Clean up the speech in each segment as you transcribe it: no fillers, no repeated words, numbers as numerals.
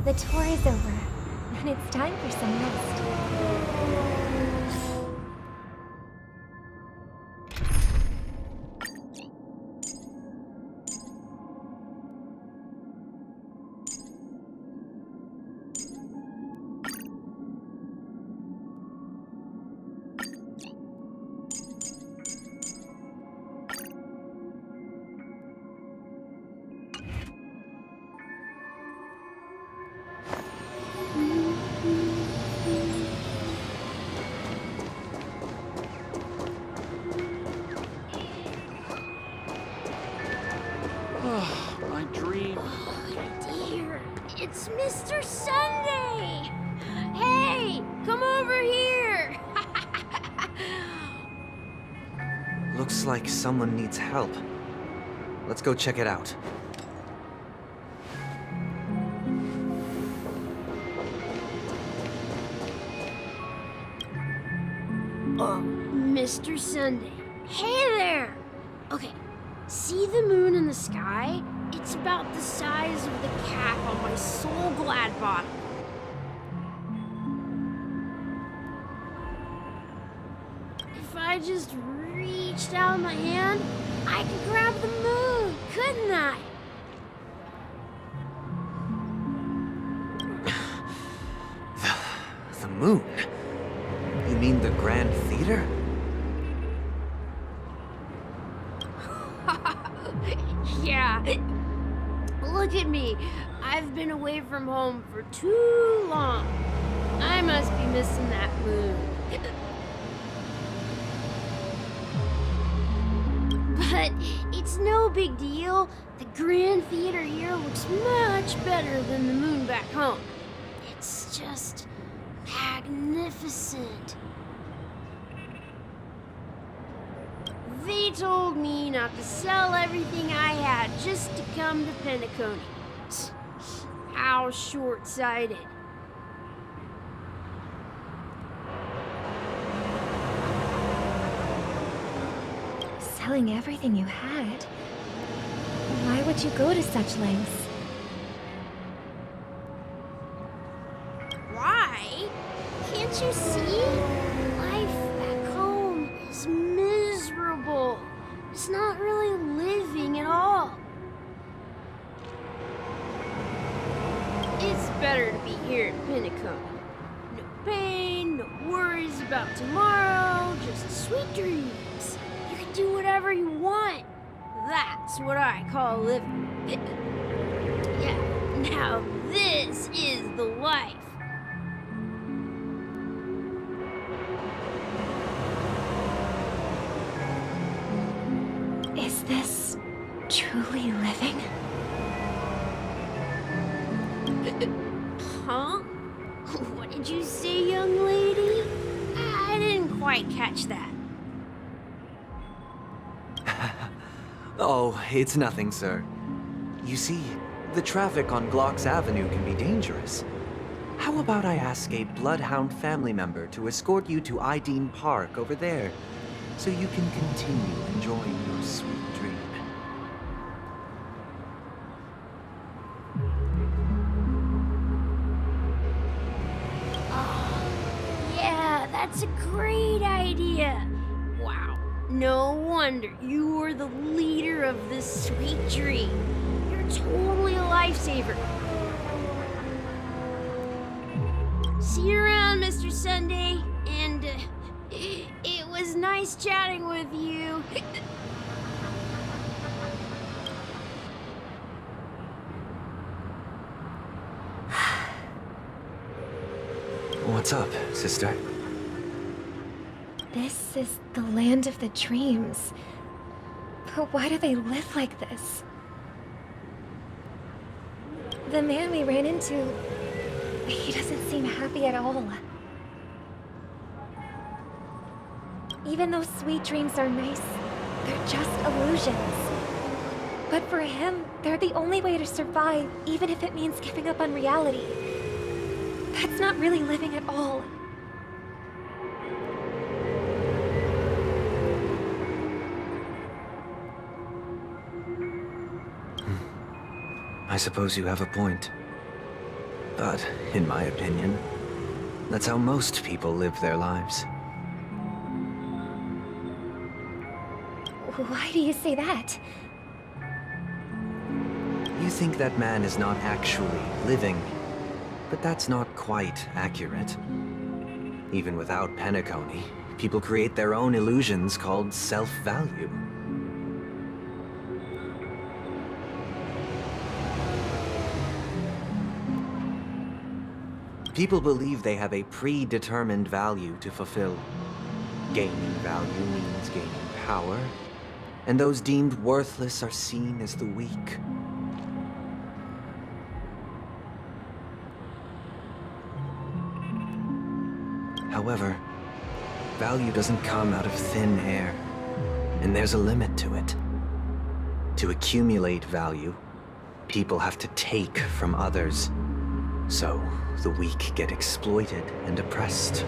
The tour is over, and it's time for some rest. My dream. Oh, dear. It's Mr. Sunday! Hey, come over here! Looks like someone needs help. Let's go check it out. Oh, Mr. Sunday. Hey there! Okay, see the moon in the sky? It's about the size of the cap on my Soul Glad bottle. If I just reached out my hand, I could grab the moon, couldn't I? The moon? You mean the Grand Theater? Yeah. Look at me. I've been away from home for too long. I must be missing that moon. But it's no big deal. The Grand Theater here looks much better than the moon back home. It's just magnificent. They told me not to sell everything I had just to come to Penacony. How short-sighted. Selling everything you had? Why would you go to such lengths? Why? Can't you see? Life back home is miserable. It's not really living at all. It's better to be here in Penacony. No pain, no worries about tomorrow, just sweet dreams. You can do whatever you want. That's what I call living. Yeah, now this is the life. Is this truly living? Huh? What did you say, young lady? I didn't quite catch that. Oh, it's nothing, sir. You see, the traffic on Glocks Avenue can be dangerous. How about I ask a Bloodhound family member to escort you to Ideen Park over there, so you can continue enjoying your sweet dream? Yeah, that's a great idea. Wow, no wonder you were the leader of this sweet dream. You're totally a lifesaver. See you around, Mr. Sunday, and it was nice chatting with you. What's up, sister? This is the land of the dreams. But why do they live like this? The man we ran into, he doesn't seem happy at all. Even though sweet dreams are nice, they're just illusions. But for him, they're the only way to survive, even if it means giving up on reality. That's not really living at all. I suppose you have a point. But, in my opinion, that's how most people live their lives. Why do you say that? You think that man is not actually living, but that's not quite accurate. Even without Penacony, people create their own illusions called self-value. People believe they have a predetermined value to fulfill. Gaining value means gaining power, and those deemed worthless are seen as the weak. However, value doesn't come out of thin air, and there's a limit to it. To accumulate value, people have to take from others. So, the weak get exploited and oppressed.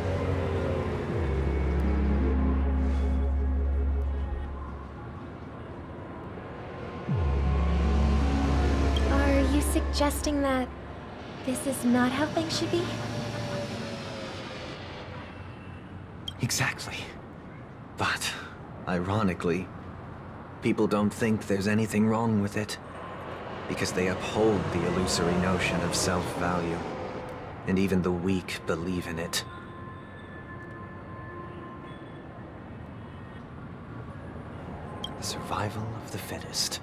Are you suggesting that this is not how things should be? Exactly. But, ironically, people don't think there's anything wrong with it, because they uphold the illusory notion of self-value, and even the weak believe in it. The survival of the fittest.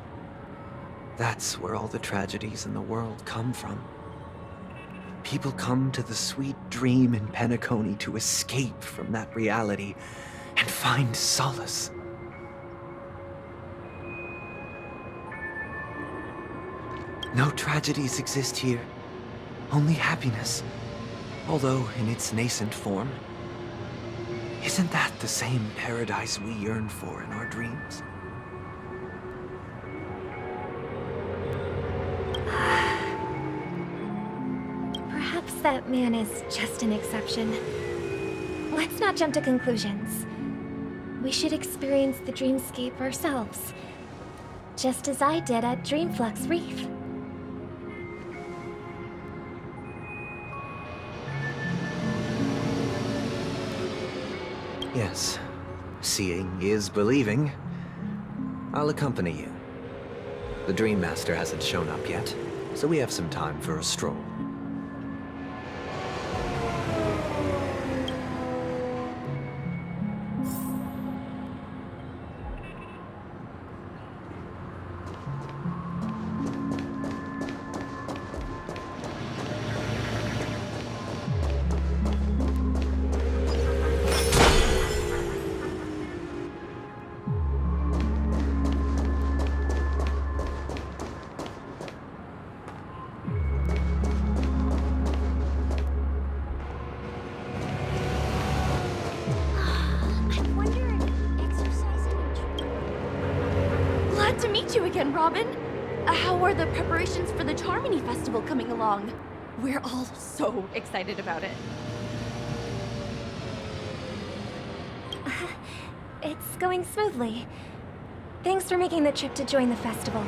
That's where all the tragedies in the world come from. People come to the sweet dream in Penacony to escape from that reality and find solace. No tragedies exist here, only happiness, although in its nascent form. Isn't that the same paradise we yearn for in our dreams? Perhaps that man is just an exception. Let's not jump to conclusions. We should experience the dreamscape ourselves, just as I did at Dreamflux Reef. Yes, seeing is believing. I'll accompany you. The Dream Master hasn't shown up yet, so we have some time for a stroll. Glad to meet you again, Robin. How are the preparations for the Charmony Festival coming along? We're all so excited about it. It's going smoothly. Thanks for making the trip to join the festival.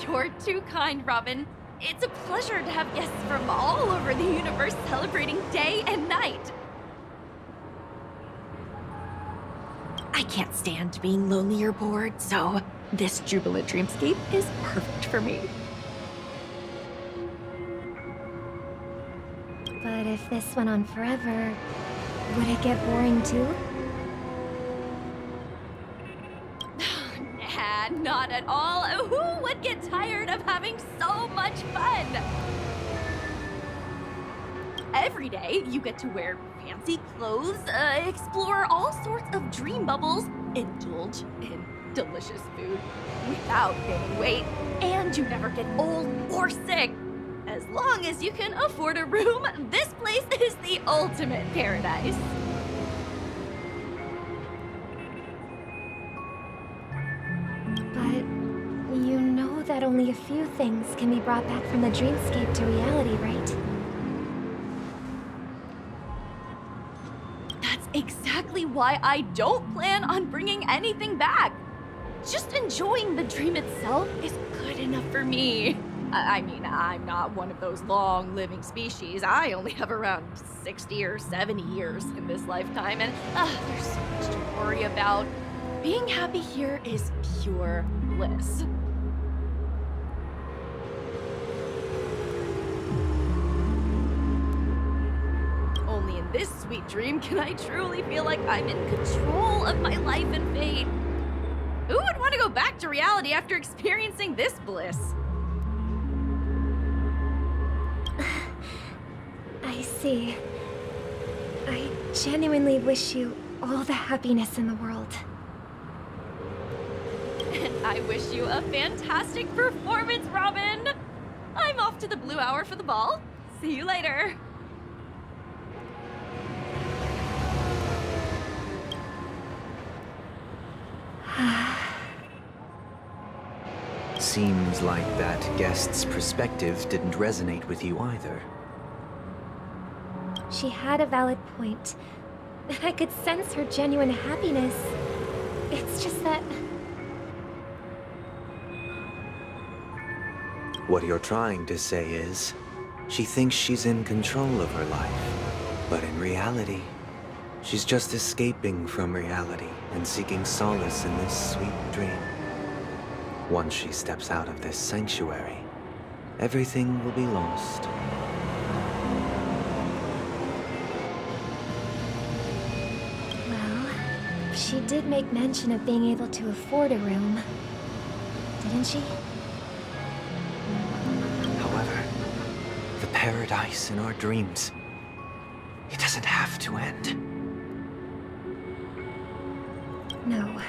You're too kind, Robin. It's a pleasure to have guests from all over the universe celebrating day and night. I can't stand being lonely or bored, so this jubilant dreamscape is perfect for me. But if this went on forever, would it get boring too? Nah, not at all. Who would get tired of having so much fun? Every day, you get to wear fancy clothes, explore all sorts of dream bubbles, indulge in delicious food without gaining weight, and you never get old or sick. As long as you can afford a room, this place is the ultimate paradise. But you know that only a few things can be brought back from the dreamscape to reality, right? That's exactly why I don't plan on bringing anything back. Just enjoying the dream itself is good enough for me. I mean, I'm not one of those long-living species. I only have around 60 or 70 years in this lifetime, and there's so much to worry about. Being happy here is pure bliss. Only in this sweet dream can I truly feel like I'm in control of my life and fate. Who would want to go back to reality after experiencing this bliss? I see. I genuinely wish you all the happiness in the world. And I wish you a fantastic performance, Robin! I'm off to the Blue Hour for the ball. See you later. Seems like that guest's perspective didn't resonate with you either. She had a valid point. And I could sense her genuine happiness. It's just that... What you're trying to say is, she thinks she's in control of her life. But in reality, she's just escaping from reality and seeking solace in this sweet dream. Once she steps out of this sanctuary, everything will be lost. Well, she did make mention of being able to afford a room. Didn't she? However, the paradise in our dreams, it doesn't have to end. No.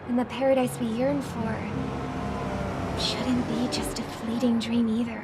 And the paradise we yearn for shouldn't be just a fleeting dream either.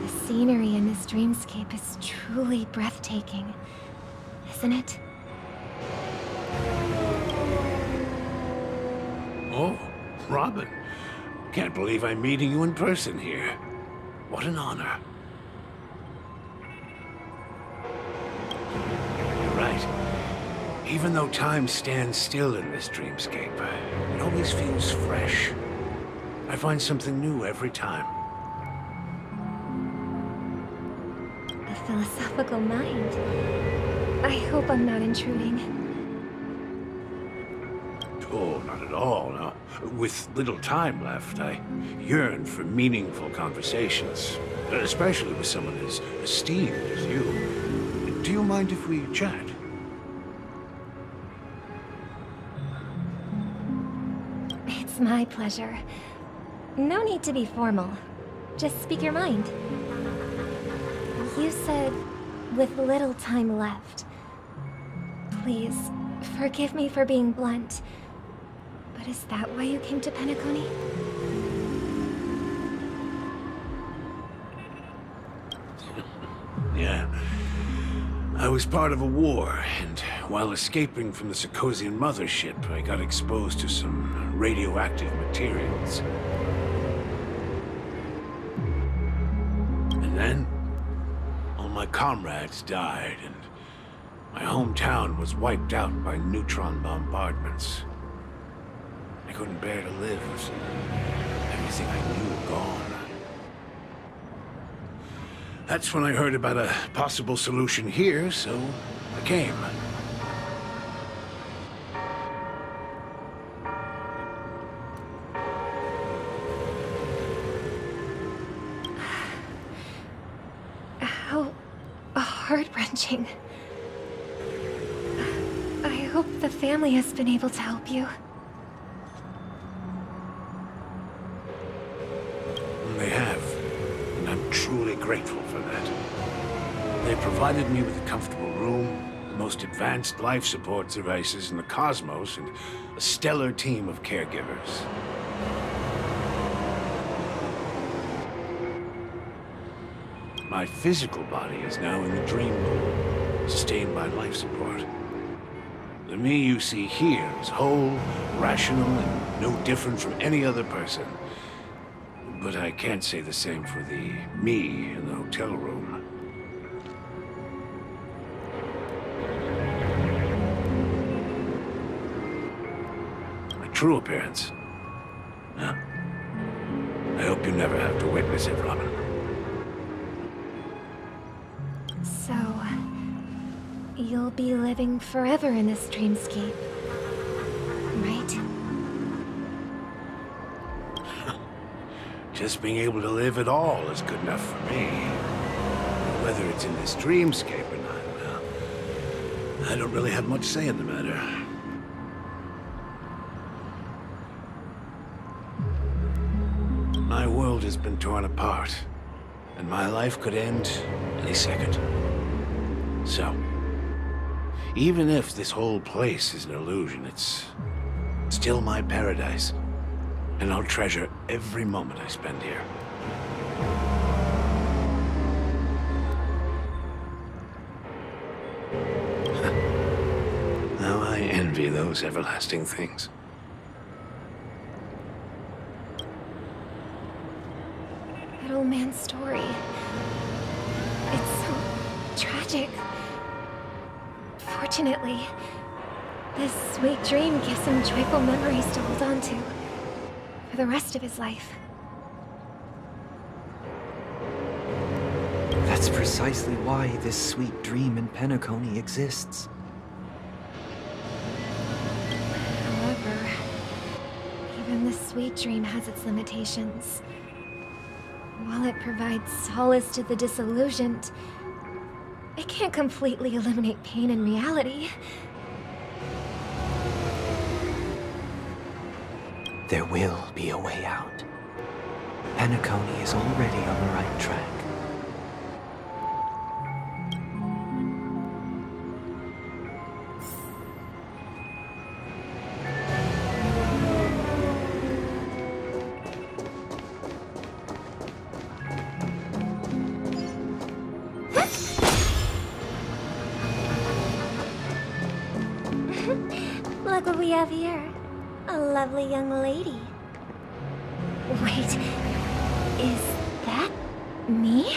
The scenery in this dreamscape is truly breathtaking. isn't it? Oh, Robin. Can't believe I'm meeting you in person here. What an honor. You're right. Even though time stands still in this dreamscape, it always feels fresh. I find something new every time. A philosophical mind. I hope I'm not intruding. Oh, not at all. No. With little time left, I yearn for meaningful conversations, especially with someone as esteemed as you. Do you mind if we chat? It's my pleasure. No need to be formal. Just speak your mind. You said, with little time left. Please, forgive me for being blunt. But is that why you came to Penacony? Yeah. I was part of a war, and while escaping from the Sarkosian mothership, I got exposed to some radioactive materials. And then, all my comrades died, and my hometown was wiped out by neutron bombardments. I couldn't bear to live. Everything I knew gone. That's when I heard about a possible solution here, so I came. How heart-wrenching. I hope the family has been able to help you. They have, and I'm truly grateful for that. They provided me with a comfortable room, the most advanced life support devices in the cosmos, and a stellar team of caregivers. My physical body is now in the dream bubble, sustained by life support. The me you see here is whole, rational, and no different from any other person. But I can't say the same for the me in the hotel room. My true appearance? Huh? I hope you never have to witness it, Robin. So, you'll be living forever in this dreamscape, right? Just being able to live at all is good enough for me. Whether it's in this dreamscape or not, well, I don't really have much say in the matter. My world has been torn apart, and my life could end any second. So, even if this whole place is an illusion, it's still my paradise. And I'll treasure every moment I spend here. Now I envy those everlasting things. That old man's story. It's so tragic. Fortunately, this sweet dream gives him joyful memories to hold on to for the rest of his life. That's precisely why this sweet dream in Penacony exists. However, even the sweet dream has its limitations. While it provides solace to the disillusioned, it can't completely eliminate pain in reality. There will be a way out. Penacony is already on the right track. Look what we have here. A lovely young lady. Wait, is that me?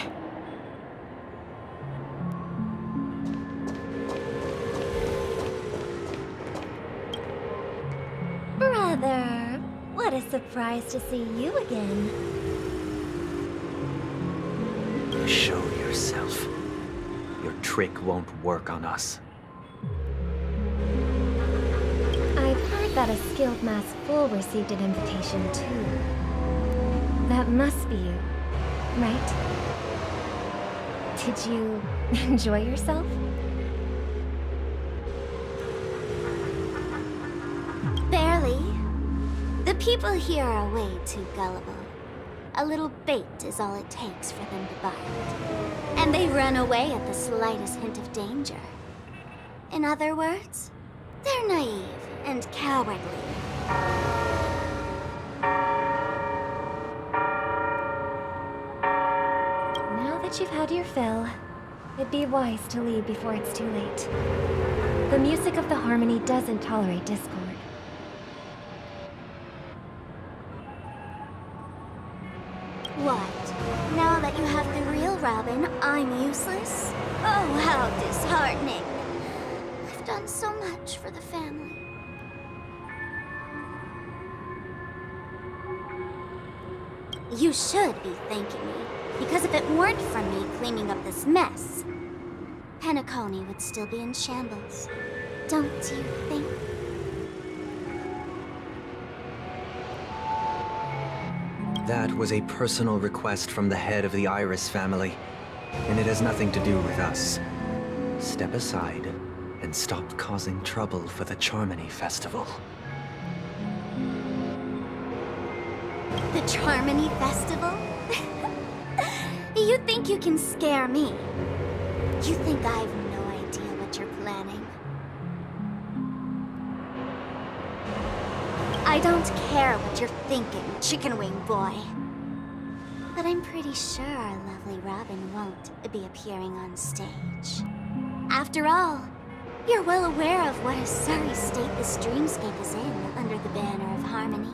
Brother, what a surprise to see you again. Show yourself. Your trick won't work on us. I've heard that a skilled masked fool received an invitation too. That must be you, right? Did you enjoy yourself? Barely. The people here are way too gullible. A little bait is all it takes for them to bite. And they run away at the slightest hint of danger. In other words, they're naive and cowardly. Now that you've had your fill, it'd be wise to leave before it's too late. The music of the harmony doesn't tolerate discord. What? Now that you have the real Robin, I'm useless? Oh, how disheartening. I've done so much for the family. You should be thanking me, because if it weren't for me cleaning up this mess, Penacony would still be in shambles. Don't you think? That was a personal request from the head of the Iris family, and it has nothing to do with us. Step aside and stop causing trouble for the Charmony Festival. The Charmony Festival? You think you can scare me? You think I have no idea what you're planning? I don't care what you're thinking, chicken wing boy. But I'm pretty sure our lovely Robin won't be appearing on stage. After all, you're well aware of what a sorry state this dreamscape is in under the banner of harmony.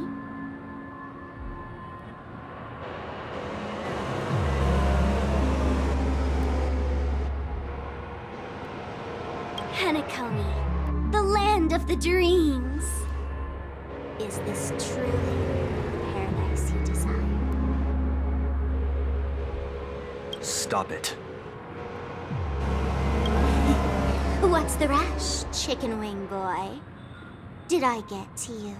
Penacony, the land of the dreams. Is this truly the paradise you desire? Stop it. What's the rush, chicken wing boy? Did I get to you?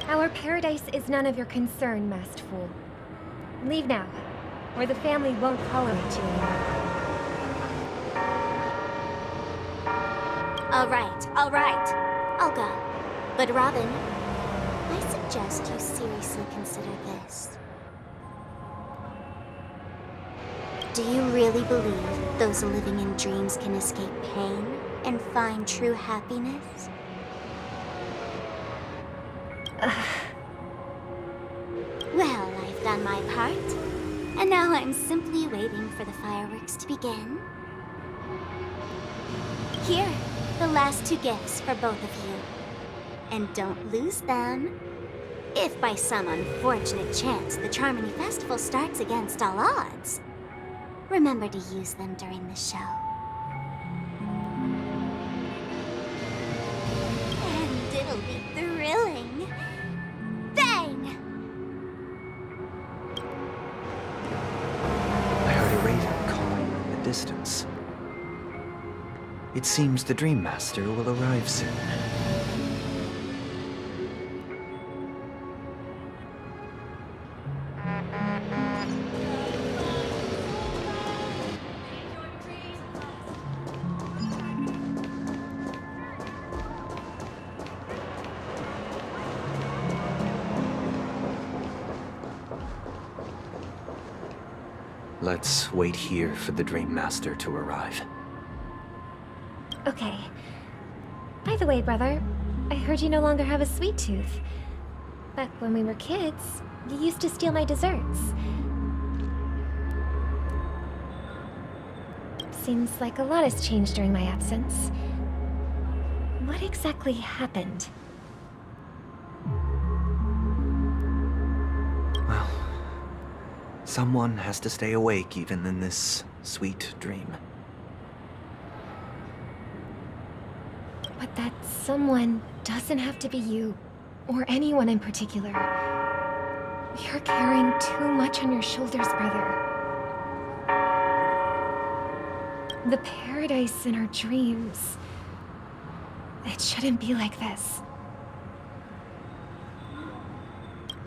Our paradise is none of your concern, masked fool. Leave now, or the family won't tolerate you anymore. All right. I'll go. But Robin, I suggest you seriously consider this. Do you really believe those living in dreams can escape pain and find true happiness? Well, I've done my part, and now I'm simply waiting for the fireworks to begin. Here, the last two gifts for both of you. And don't lose them. If by some unfortunate chance the Charmony Festival starts against all odds, remember to use them during the show. And it'll be thrilling. Bang! I heard a raven calling in the distance. It seems the Dream Master will arrive soon. Let's wait here for the Dream Master to arrive. Okay. By the way, brother, I heard you no longer have a sweet tooth. Back when we were kids, you used to steal my desserts. Seems like a lot has changed during my absence. What exactly happened? Well, someone has to stay awake even in this sweet dream. But that someone doesn't have to be you, or anyone in particular. You're carrying too much on your shoulders, brother. The paradise in our dreams. It shouldn't be like this.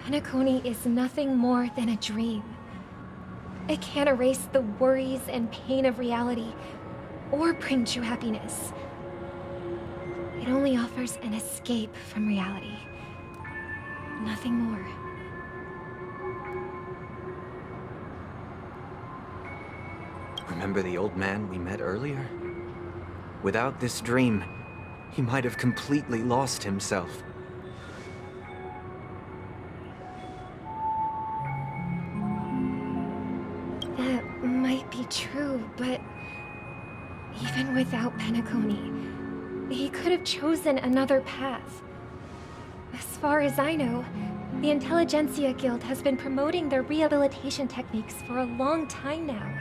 Penacony is nothing more than a dream. It can't erase the worries and pain of reality, or bring true happiness. It only offers an escape from reality. Nothing more. Remember the old man we met earlier? Without this dream, he might have completely lost himself. That might be true, but even without Penacony, he could have chosen another path. As far as I know, the Intelligentsia Guild has been promoting their rehabilitation techniques for a long time now.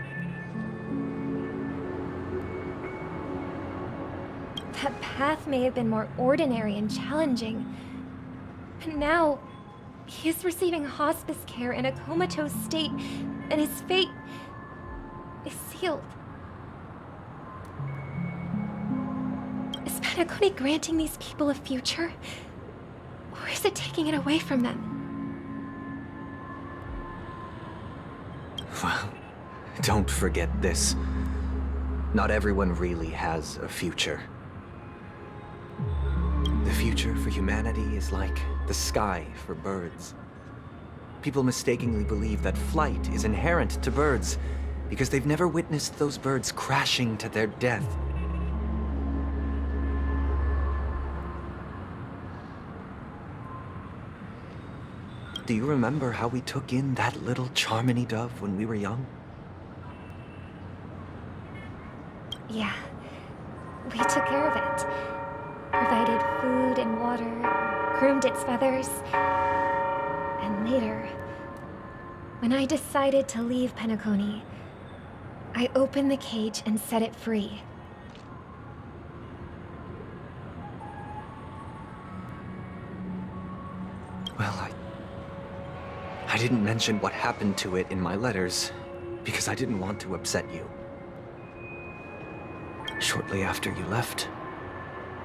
That path may have been more ordinary and challenging, but now he is receiving hospice care in a comatose state, and his fate is sealed. Is Penacony granting these people a future? Or is it taking it away from them? Well, don't forget this. Not everyone really has a future. The future for humanity is like the sky for birds. People mistakenly believe that flight is inherent to birds because they've never witnessed those birds crashing to their death. Do you remember how we took in that little Charmony dove when we were young? Yeah. We took care of it. Provided food and water, groomed its feathers. And later, when I decided to leave Penacony, I opened the cage and set it free. Well, I didn't mention what happened to it in my letters because I didn't want to upset you. Shortly after you left,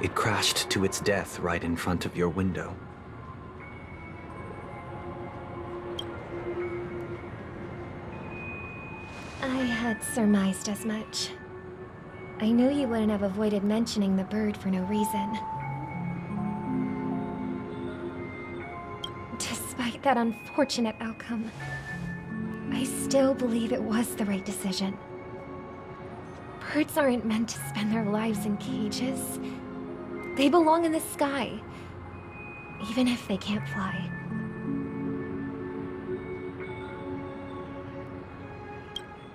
it crashed to its death right in front of your window. I had surmised as much. I knew you wouldn't have avoided mentioning the bird for no reason. Despite that unfortunate outcome, I still believe it was the right decision. Birds aren't meant to spend their lives in cages. They belong in the sky, even if they can't fly.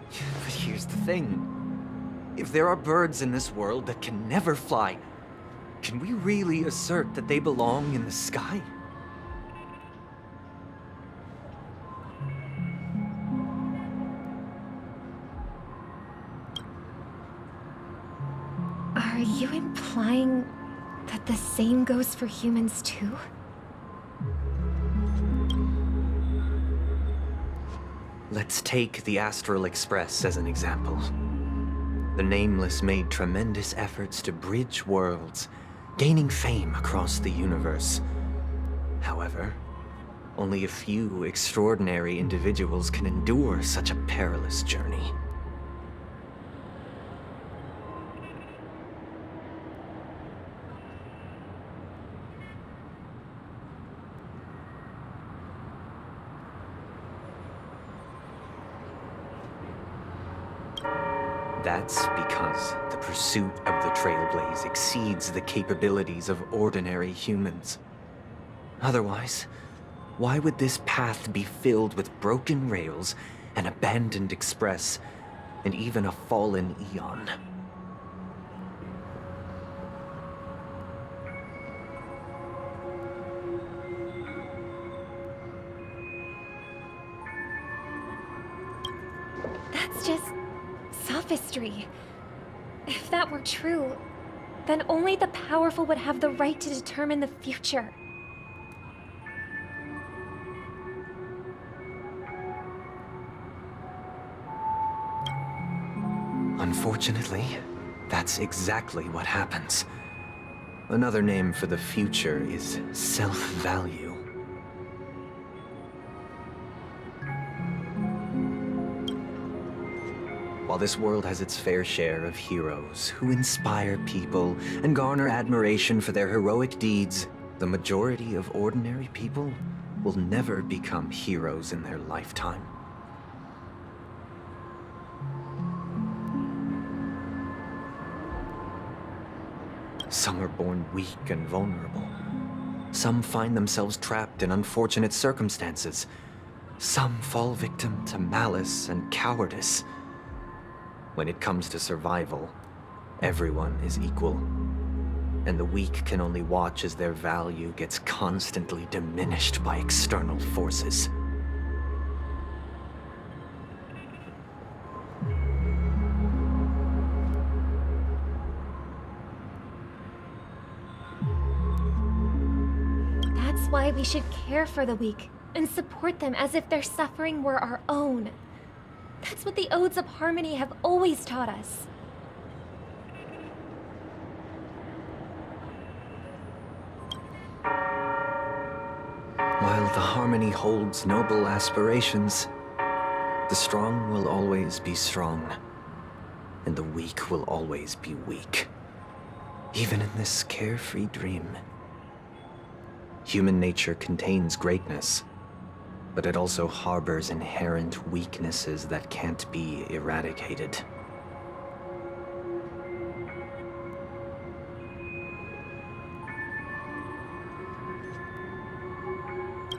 But here's the thing. If there are birds in this world that can never fly, can we really assert that they belong in the sky? Are you implying that the same goes for humans too? Let's take the Astral Express as an example. The Nameless made tremendous efforts to bridge worlds, gaining fame across the universe. However, only a few extraordinary individuals can endure such a perilous journey. That's because the pursuit of the Trailblaze exceeds the capabilities of ordinary humans. Otherwise, why would this path be filled with broken rails, an abandoned express, and even a fallen Eon? That's just sophistry. If that were true, then only the powerful would have the right to determine the future. Unfortunately, that's exactly what happens. Another name for the future is self-value. While this world has its fair share of heroes who inspire people and garner admiration for their heroic deeds, the majority of ordinary people will never become heroes in their lifetime. Some are born weak and vulnerable. Some find themselves trapped in unfortunate circumstances. Some fall victim to malice and cowardice. When it comes to survival, everyone is equal. And the weak can only watch as their value gets constantly diminished by external forces. That's why we should care for the weak and support them as if their suffering were our own. That's what the Odes of Harmony have always taught us. While the Harmony holds noble aspirations, the strong will always be strong, and the weak will always be weak. Even in this carefree dream. Human nature contains greatness, but it also harbors inherent weaknesses that can't be eradicated.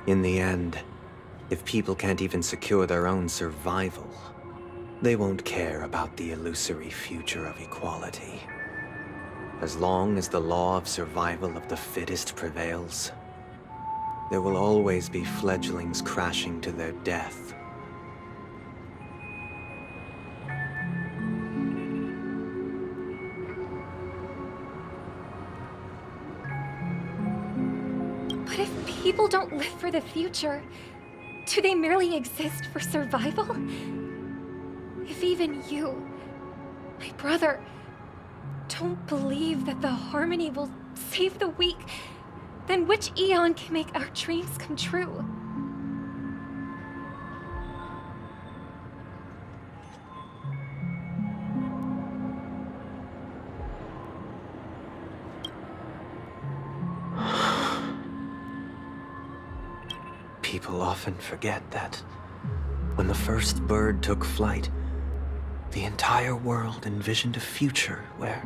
In the end, if people can't even secure their own survival, they won't care about the illusory future of equality. As long as the law of survival of the fittest prevails, there will always be fledglings crashing to their death. But if people don't live for the future, do they merely exist for survival? If even you, my brother, don't believe that the Harmony will save the weak, then which eon can make our dreams come true? People often forget that when the first bird took flight, the entire world envisioned a future where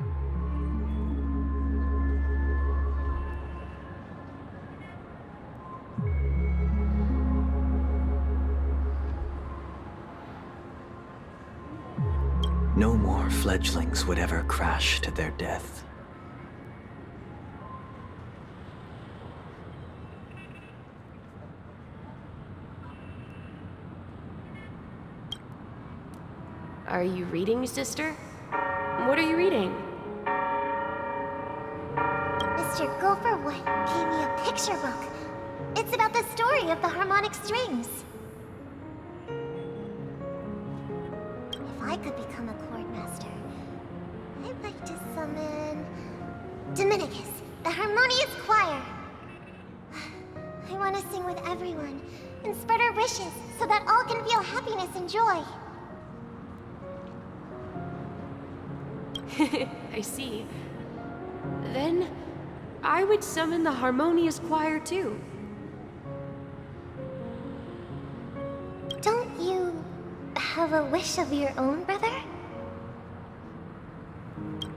no more fledglings would ever crash to their death. Are you reading, sister? What are you reading? Mr. Gopherwood gave me a picture book. It's about the story of the harmonic strings. If I could become a chord master, I'd like to summon Dominicus, the harmonious choir. I want to sing with everyone and spread our wishes so that all can feel happiness and joy. I see. Then, I would summon the harmonious choir too. Don't you have a wish of your own, brother?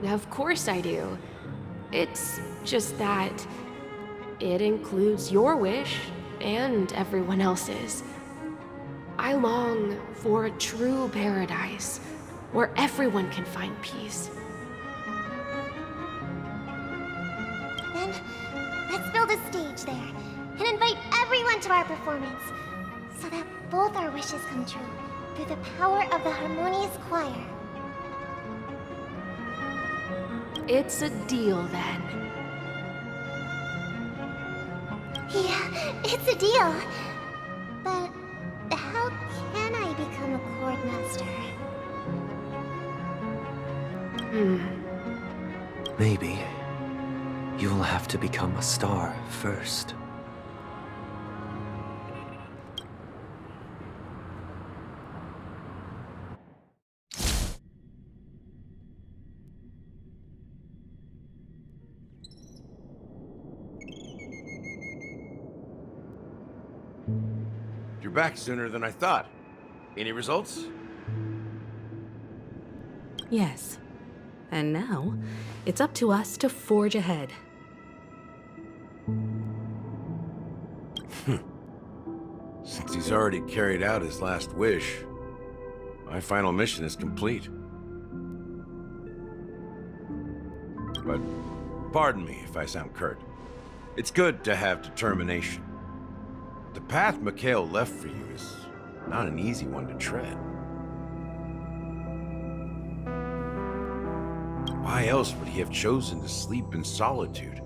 Of course I do. It's just that it includes your wish and everyone else's. I long for a true paradise where everyone can find peace. Then, let's build a stage there and invite everyone to our performance so that both our wishes come true through the power of the harmonious choir. It's a deal then. Yeah, it's a deal. But how can I become a chord master? Maybe you'll have to become a star first. You're back sooner than I thought. Any results? Yes. And now, it's up to us to forge ahead. Since he's already carried out his last wish, my final mission is complete. But pardon me if I sound curt. It's good to have determination. The path Mikhail left for you is not an easy one to tread. Why else would he have chosen to sleep in solitude,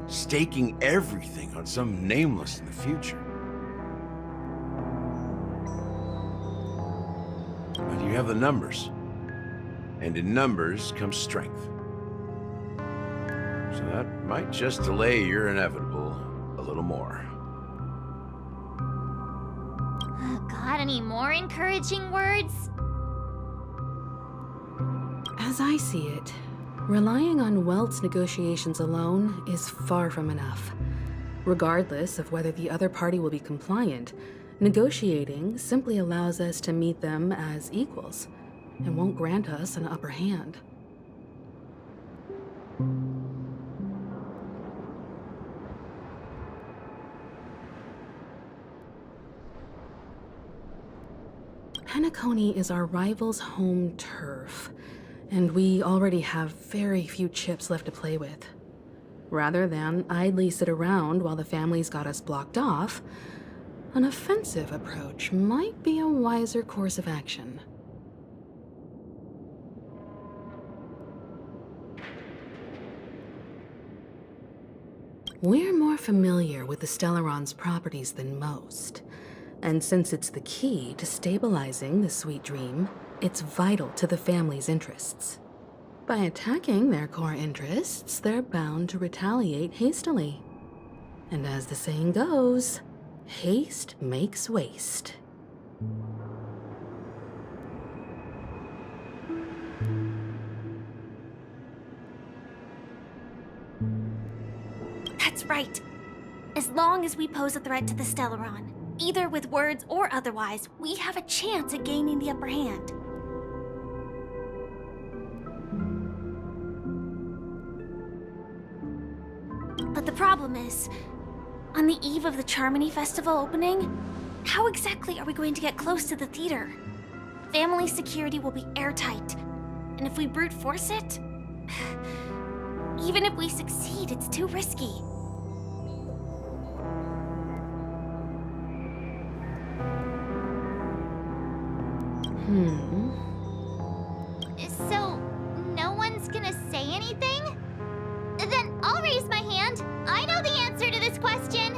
staking everything on some nameless in the future? But you have the numbers, and in numbers comes strength. So that might just delay your inevitable a little more. Got any more encouraging words? As I see it, relying on Welt's negotiations alone is far from enough. Regardless of whether the other party will be compliant, negotiating simply allows us to meet them as equals and won't grant us an upper hand. Penacony is our rival's home turf, and we already have very few chips left to play with. Rather than idly sit around while the family's got us blocked off, an offensive approach might be a wiser course of action. We're more familiar with the Stellaron's properties than most, and since it's the key to stabilizing the Sweet Dream, it's vital to the family's interests. By attacking their core interests, they're bound to retaliate hastily. And as the saying goes, haste makes waste. That's right. As long as we pose a threat to the Stellaron, either with words or otherwise, we have a chance at gaining the upper hand. But the problem is, on the eve of the Charmony Festival opening, how exactly are we going to get close to the theater? Family security will be airtight, and if we brute force it, even if we succeed, it's too risky. So, no one's gonna say anything? Then I'll raise my hand. I know the answer to this question.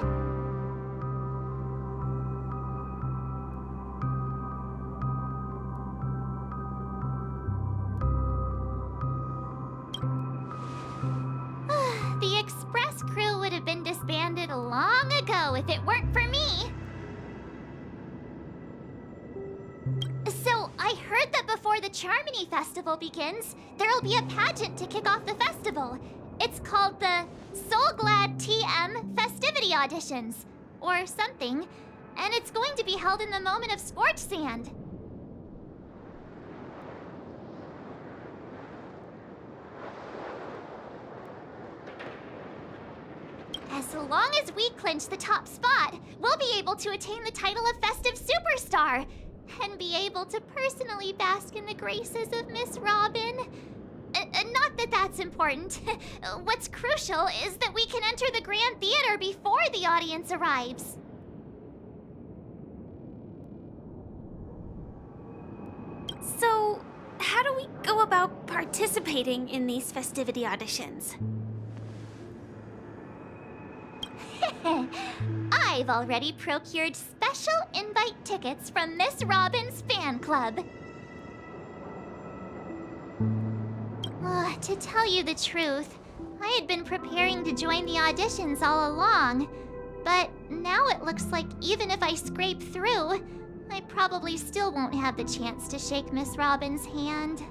The express crew would have been disbanded long ago if it weren't for me. So, I heard that before the Charmony Festival begins, there'll be a pageant to kick off the festival. It's called the Soul Glad TM Festivity Auditions, or something, and it's going to be held in the moment of Scorch Sand. As long as we clinch the top spot, we'll be able to attain the title of Festive Superstar, and be able to personally bask in the graces of Miss Robin. Not that that's important. What's crucial is that we can enter the Grand Theater before the audience arrives. how do we go about participating in these festivity auditions? I've already procured special invite tickets from Miss Robin's fan club. To tell you the truth, I had been preparing to join the auditions all along. But now it looks like even if I scrape through, I probably still won't have the chance to shake Miss Robin's hand.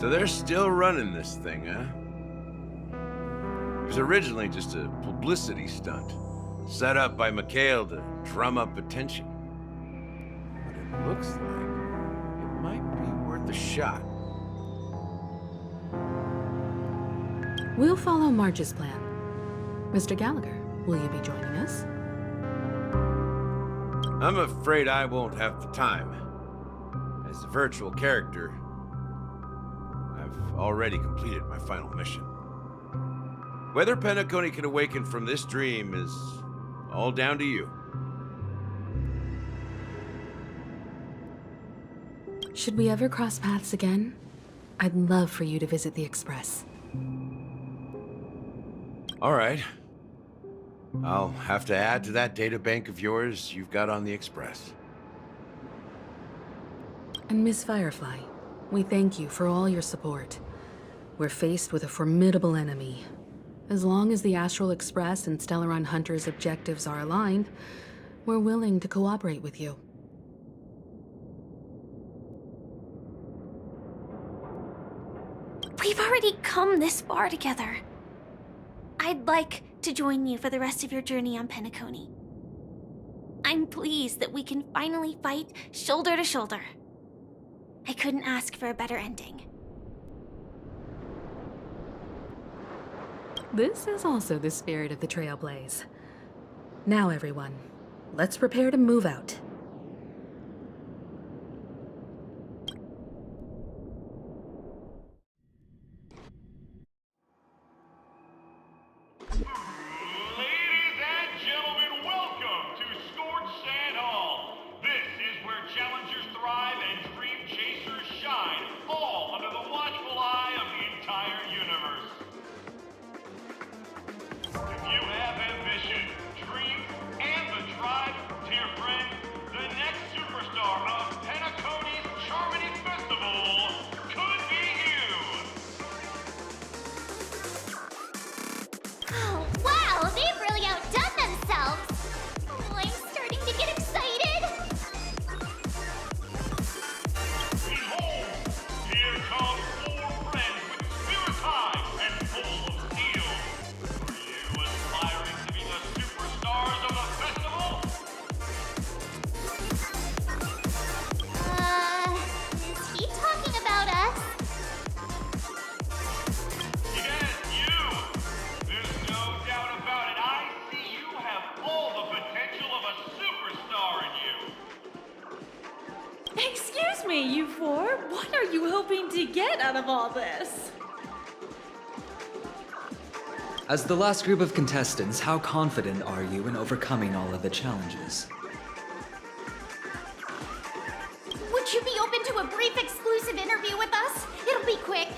So they're still running this thing, huh? It was originally just a publicity stunt, set up by Mikhail to drum up attention. But it looks like it might be worth a shot. We'll follow Marge's plan. Mr. Gallagher, will you be joining us? I'm afraid I won't have the time. As a virtual character, I've already completed my final mission. Whether Penacony can awaken from this dream is all down to you. Should we ever cross paths again? I'd love for you to visit the Express. All right. I'll have to add to that data bank of yours you've got on the Express. And Miss Firefly, we thank you for all your support. We're faced with a formidable enemy. As long as the Astral Express and Stellaron Hunter's objectives are aligned, we're willing to cooperate with you. We've already come this far together. I'd like to join you for the rest of your journey on Penacony. I'm pleased that we can finally fight shoulder to shoulder. I couldn't ask for a better ending. This is also the spirit of the Trailblaze. Now, everyone, let's prepare to move out. Ladies and gentlemen, welcome to Scorched Sand Hall. This is where challengers thrive and dream chasers shine, all under the watchful eye of the entire universe. If you have ambition, dreams, and the drive, dear friend, the next superstar of Penacony's Charmony Festival could be you. Oh, wow, they've really outdone themselves. Oh, I'm starting to get excited. Behold, here come 4 friends with spirits high and full of steel. Are you aspiring to be the superstars of the festival? Is he talking about us? Yes, you! There's no doubt about it. I see you have all the potential of a superstar in you. Excuse me, you four. What are you hoping to get out of all this? As the last group of contestants, how confident are you in overcoming all of the challenges? Would you be open to a brief exclusive interview with us? It'll be quick.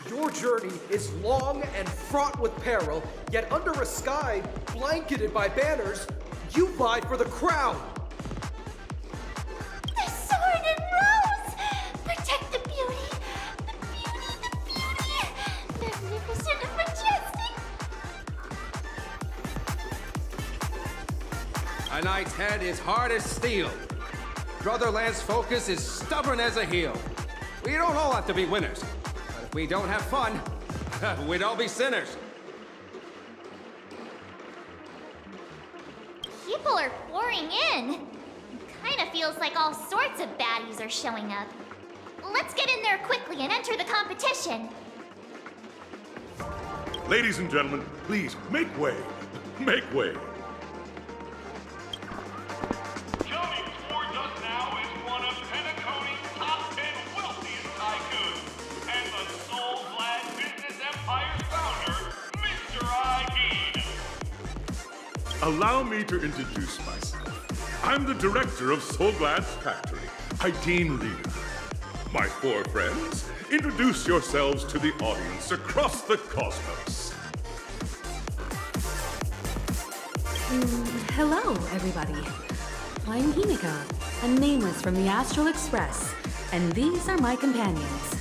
Your journey is long and fraught with peril, yet under a sky blanketed by banners, you vie for the crown. The sword and rose! Protect the beauty! The beauty, the beauty! Magnificent and majestic! A knight's head is hard as steel. Brotherland's focus is stubborn as a heel. We don't all have to be winners. But if we don't have fun, we'd all be sinners. People are pouring in. Kinda feels like all sorts of baddies are showing up. Let's get in there quickly and enter the competition. Ladies and gentlemen, please make way. Make way. Coming towards us now is one of Penacony's top 10 wealthiest tycoons and the soul-glad business empire's founder, Mr. Ideed. allow me to introduce myself. I'm the director of Soul Glass Factory, Dean Leader. My four friends, introduce yourselves to the audience across the cosmos. Hello, everybody. I'm Himiko, a nameless from the Astral Express, and these are my companions.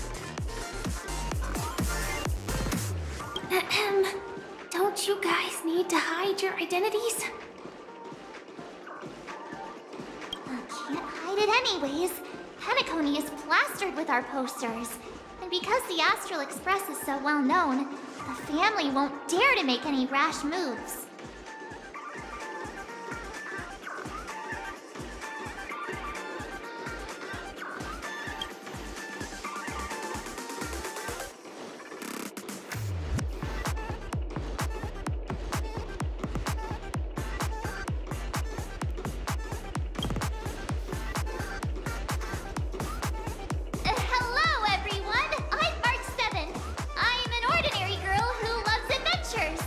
Don't you guys need to hide your identities? Can't hide it anyways. Penacony is plastered with our posters. And because the Astral Express is so well known, the family won't dare to make any rash moves. Hello, everyone! I'm Mark 7. I'm an ordinary girl who loves adventures.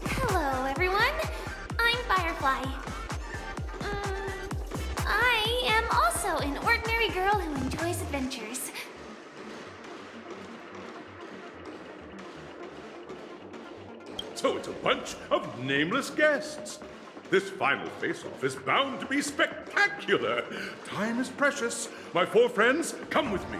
Hello, everyone. I'm Firefly. I am also an ordinary girl who enjoys adventures. So it's a bunch of nameless guests. This final face-off is bound to be spectacular. Time is precious. My four friends, come with me.